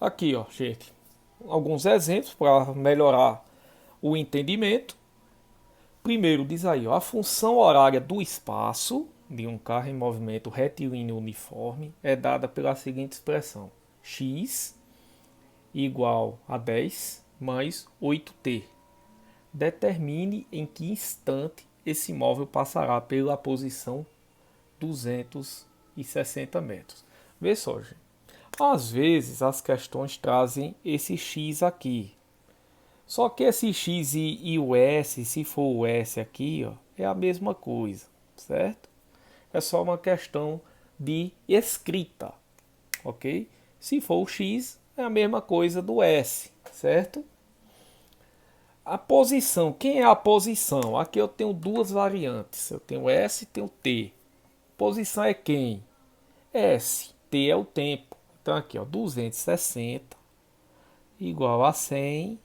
Aqui, ó, gente, alguns exemplos para melhorar o entendimento. Primeiro diz aí, ó, a função horária do espaço de um carro em movimento retilíneo uniforme é dada pela seguinte expressão: x igual a 10 mais 8t. Determine em que instante esse móvel passará pela posição 260 metros. Vê só, gente. Às vezes as questões trazem esse x aqui. Só que esse x e o s, se for o s aqui, ó, é a mesma coisa, certo? É só uma questão de escrita, ok? Se for o x, é a mesma coisa do s, certo? A posição, quem é a posição? Aqui eu tenho duas variantes, eu tenho s e tenho t. Posição é quem? S, t é o tempo. Então aqui, ó, 260 igual a 100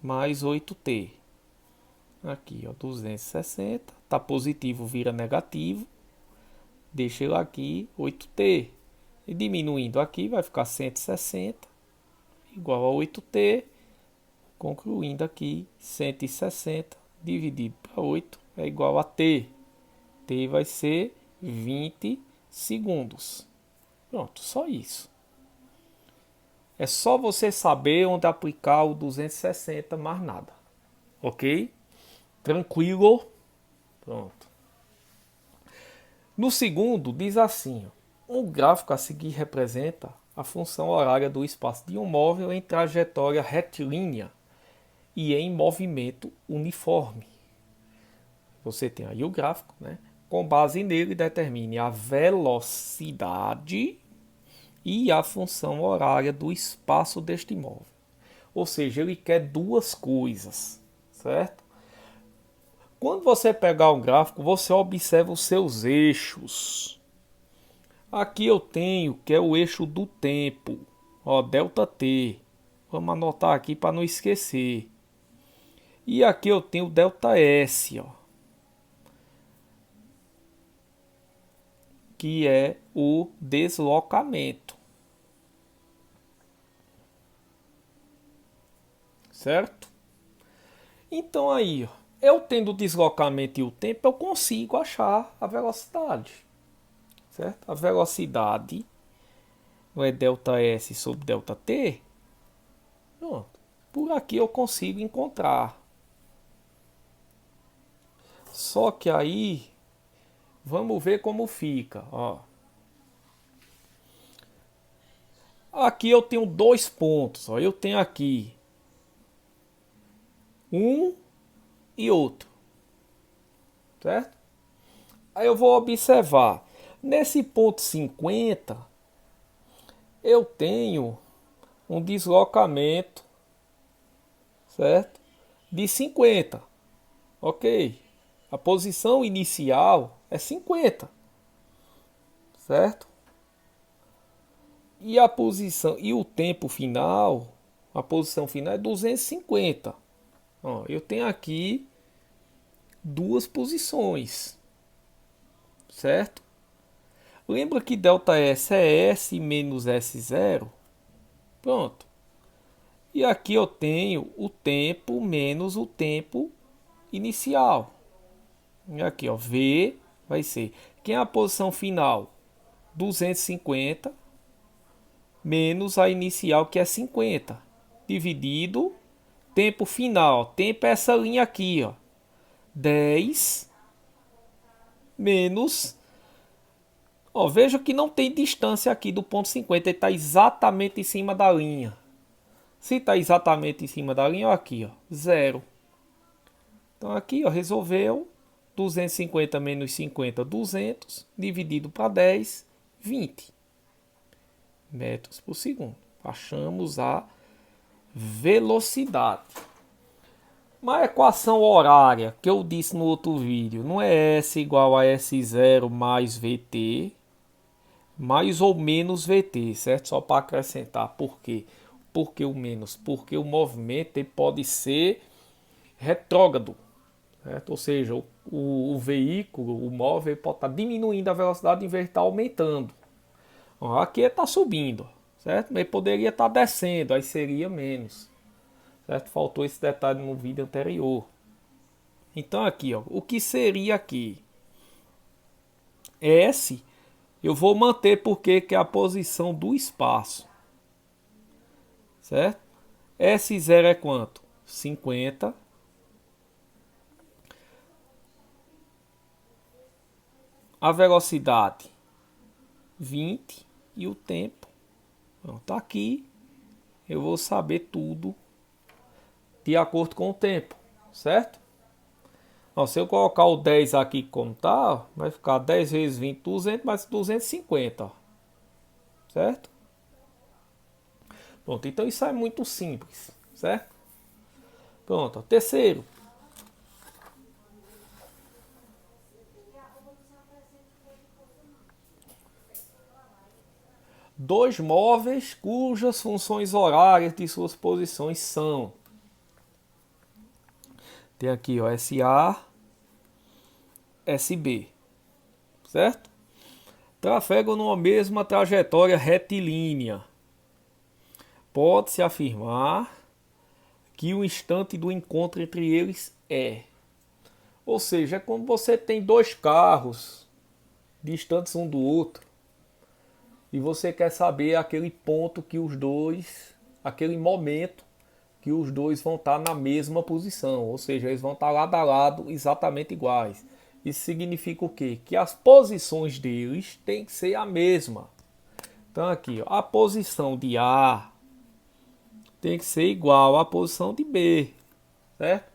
mais 8t. Aqui, ó, 260. Tá positivo, vira negativo. Deixa ele aqui, 8t. E diminuindo aqui, vai ficar 160 igual a 8t. Concluindo aqui, 160 dividido para 8 é igual a t. T vai ser 20 segundos. Pronto, só isso. É só você saber onde aplicar o 260, mais nada. Ok? Tranquilo? Pronto. No segundo, diz assim: o gráfico a seguir representa a função horária do espaço de um móvel em trajetória retilínea e em movimento uniforme. Você tem aí o gráfico, né? Com base nele, determine a velocidade e a função horária do espaço deste móvel. Ou seja, ele quer duas coisas, certo? Quando você pegar um gráfico, você observa os seus eixos. Aqui eu tenho que é o eixo do tempo, ó, delta t. Vamos anotar aqui para não esquecer. E aqui eu tenho o delta s, ó, que é o deslocamento, certo? Então aí, ó, eu tendo o deslocamento e o tempo, eu consigo achar a velocidade, certo? A velocidade não é delta S sobre delta T? Pronto. Por aqui eu consigo encontrar. Só que aí, vamos ver como fica. Ó. Aqui eu tenho dois pontos. Ó. Eu tenho aqui um e outro, certo? Aí eu vou observar. Nesse ponto 50, eu tenho um deslocamento, certo? De 50, ok? A posição inicial é 50, certo? E a posição e o tempo final, a posição final é 250. Ó, eu tenho aqui duas posições, certo? Lembra que delta S é S menos S0? Pronto. E aqui eu tenho o tempo menos o tempo inicial. E aqui, ó, V vai ser. Quem é a posição final? 250 menos a inicial, que é 50. Dividido tempo final. Tempo é essa linha aqui, ó. 10 menos. Ó, veja que não tem distância aqui do ponto 50. Ele está exatamente em cima da linha. Se está exatamente em cima da linha, ó, aqui, ó, zero. Então aqui, ó, resolveu. 250 menos 50, 200. Dividido para 10, 20 metros por segundo. Achamos a velocidade. Uma equação horária que eu disse no outro vídeo não é S igual a S0 mais VT, mais ou menos VT, certo? Só para acrescentar. Por quê? Porque o menos? Porque o movimento ele pode ser retrógrado, certo? Ou seja, o veículo, o móvel, pode estar diminuindo a velocidade em vez de estar aumentando. Ó, aqui está subindo, certo? Mas poderia estar descendo, aí seria menos, certo? Faltou esse detalhe no vídeo anterior. Então aqui, ó, o que seria aqui? S eu vou manter porque que é a posição do espaço, certo? S0 é quanto? 50. A velocidade 20 e o tempo. Tá aqui. Eu vou saber tudo de acordo com o tempo, certo? Ó, se eu colocar o 10 aqui como tá, vai ficar 10 vezes 20, 200 mais 250, ó, certo? Pronto, então isso é muito simples, certo? Pronto, ó. Terceiro. Dois móveis cujas funções horárias de suas posições são. Tem aqui, ó, SA, SB, certo? Trafegam numa mesma trajetória retilínea. Pode-se afirmar que o instante do encontro entre eles é. Ou seja, é quando você tem dois carros distantes um do outro e você quer saber aquele ponto que os dois, aquele momento que os dois vão estar na mesma posição, ou seja, eles vão estar lado a lado exatamente iguais. Isso significa o quê? Que as posições deles têm que ser a mesma. Então aqui, ó, a posição de A tem que ser igual à posição de B, certo?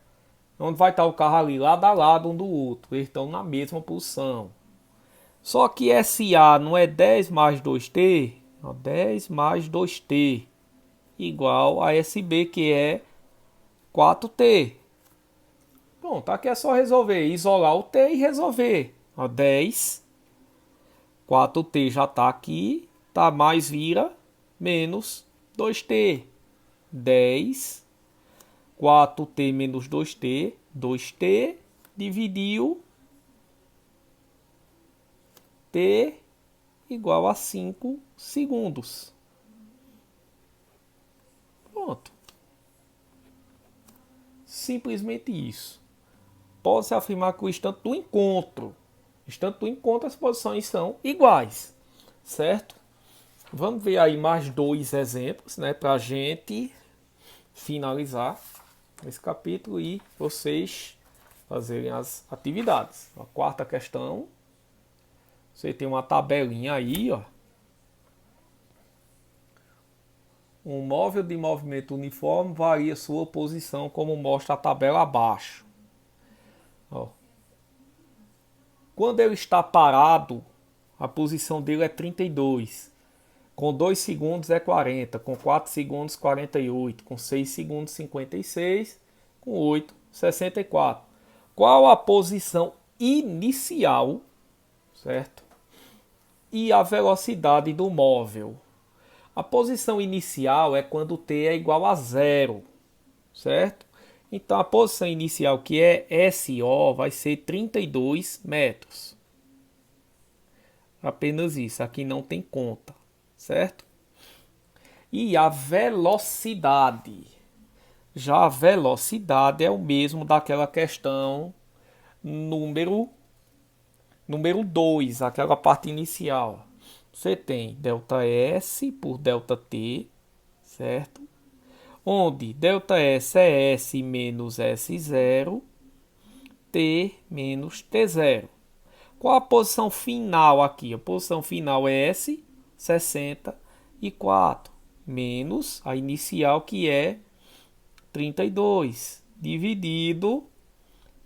Onde vai estar o carro ali lado a lado um do outro, eles estão na mesma posição. Só que SA não é 10 mais 2T, ó, 10 mais 2T igual a SB, que é 4T. Pronto, aqui é só resolver, isolar o T e resolver. Ó, 10, 4T já está aqui, tá, mais vira menos 2T. 10, 4T menos 2T, 2T dividiu T igual a 5 segundos. Pronto. Simplesmente isso. Pode-se afirmar que o instante do encontro, as posições são iguais, certo? Vamos ver aí mais dois exemplos, né, para a gente finalizar esse capítulo e vocês fazerem as atividades. A quarta questão, você tem uma tabelinha aí, ó. Um móvel de movimento uniforme varia sua posição, como mostra a tabela abaixo. Ó. Quando ele está parado, a posição dele é 32. Com 2 segundos é 40. Com 4 segundos, 48. Com 6 segundos, 56. Com 8, 64. Qual a posição inicial, certo? E a velocidade do móvel? A posição inicial é quando t é igual a zero, certo? Então a posição inicial, que é SO, vai ser 32 metros. Apenas isso, aqui não tem conta, certo? E a velocidade. Já a velocidade é o mesmo daquela questão número 2, aquela parte inicial. Você tem ΔS por ΔT, certo? Onde ΔS é S menos S0, T menos T0. Qual a posição final aqui? A posição final é S, 64, menos a inicial, que é 32, dividido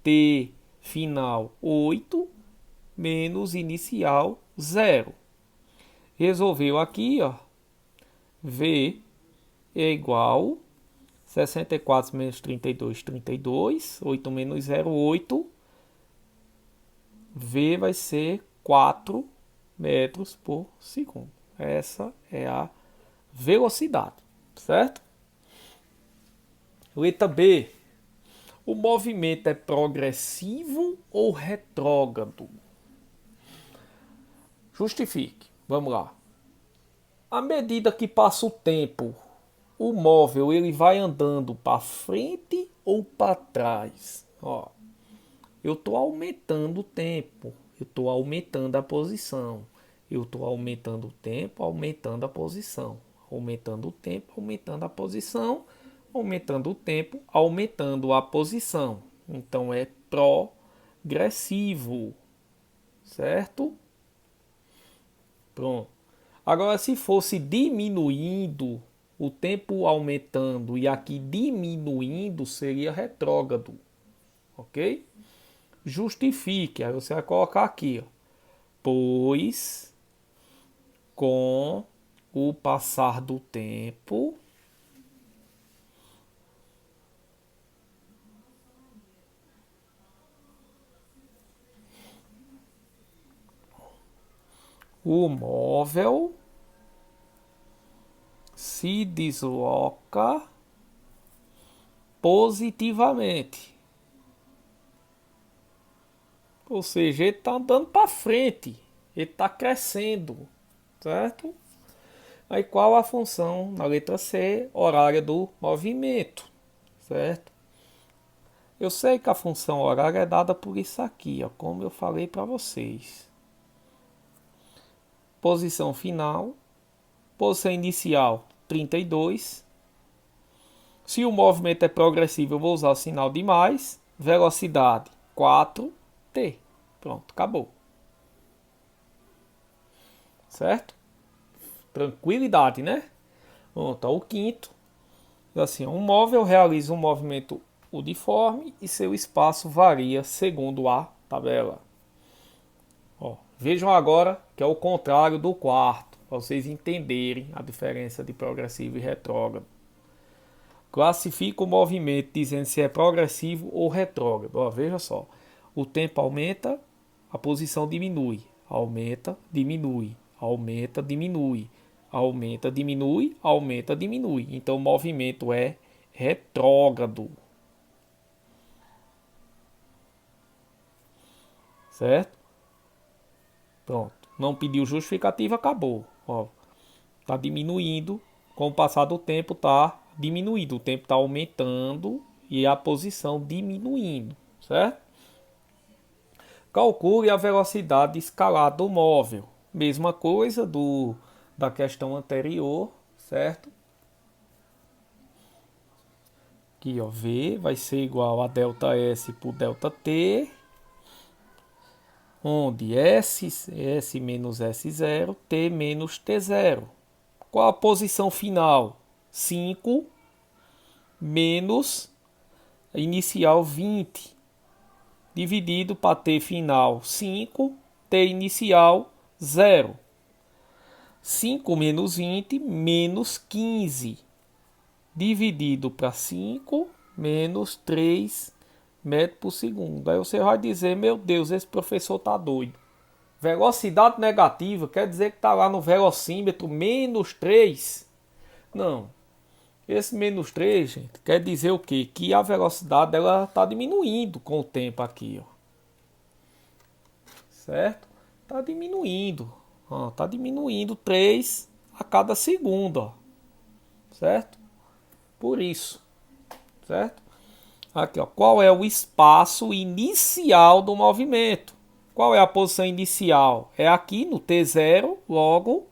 T final 8, menos inicial 0. Resolveu aqui, ó. V é igual 64 menos 32, 32. 8 menos 0, 8. V vai ser 4 metros por segundo. Essa é a velocidade, certo? Letra B. O movimento é progressivo ou retrógrado? Justifique. Vamos lá. À medida que passa o tempo, o móvel ele vai andando para frente ou para trás? Ó, eu estou aumentando o tempo, eu estou aumentando a posição, eu estou aumentando o tempo, aumentando a posição, aumentando o tempo, aumentando a posição, aumentando o tempo, aumentando a posição. Então é progressivo, certo? Pronto. Agora, se fosse diminuindo, o tempo aumentando e aqui diminuindo, seria retrógrado, ok? Justifique, aí você vai colocar aqui, ó, pois com o passar do tempo, o móvel se desloca positivamente. Ou seja, ele está andando para frente, ele está crescendo, certo? Aí qual a função na letra C, horária do movimento, certo? Eu sei que a função horária é dada por isso aqui, ó, como eu falei para vocês. Posição final, posição inicial 32. Se o movimento é progressivo, eu vou usar o sinal de mais. Velocidade 4t. Pronto, acabou. Certo? Tranquilidade, né? Pronto, o quinto. Assim, um móvel realiza um movimento uniforme e seu espaço varia segundo a tabela. Ó, vejam agora que é o contrário do quarto, para vocês entenderem a diferença de progressivo e retrógrado. Classifica o movimento dizendo se é progressivo ou retrógrado. Ó, veja só, o tempo aumenta, a posição diminui, aumenta, diminui, aumenta, diminui, aumenta, diminui, aumenta, diminui. Então o movimento é retrógrado. Certo? Pronto. Não pediu justificativa, acabou. Ó, tá diminuindo. Com o passar do tempo, tá diminuindo. O tempo tá aumentando e a posição diminuindo. Certo? Calcule a velocidade escalar do móvel. Mesma coisa da questão anterior, certo? Aqui, ó, V vai ser igual a ΔS por ΔT, onde S menos S0, T menos T0. Qual a posição final? 5 menos inicial 20, dividido para T final 5, T inicial 0. 5 menos 20 menos 15, dividido para 5 menos 3 metros por segundo. Aí você vai dizer, meu Deus, esse professor tá doido. Velocidade negativa quer dizer que está lá no velocímetro menos 3? Não. Esse menos 3, gente, quer dizer o quê? Que a velocidade ela está diminuindo com o tempo aqui, ó. Certo? Está diminuindo. Está diminuindo 3 a cada segundo, ó. Certo? Por isso. Certo? Aqui, ó. Qual é o espaço inicial do movimento? Qual é a posição inicial? É aqui no T0, logo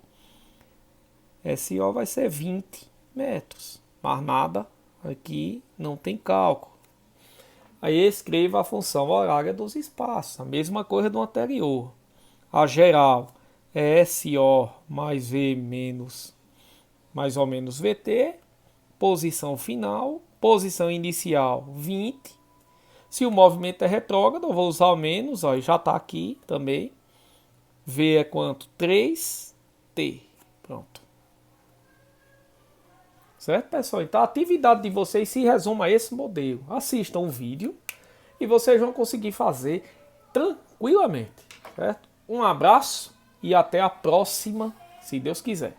SO vai ser 20 metros. Mas nada, aqui não tem cálculo. Aí escreva a função horária dos espaços, a mesma coisa do anterior. A geral é SO mais V menos mais ou menos VT. Posição final, posição inicial 20. Se o movimento é retrógrado, eu vou usar o menos, ó, já está aqui também. V é quanto? 3T. Pronto. Certo, pessoal? Então a atividade de vocês se resume a esse modelo. Assistam o vídeo e vocês vão conseguir fazer tranquilamente. Certo? Um abraço e até a próxima, se Deus quiser.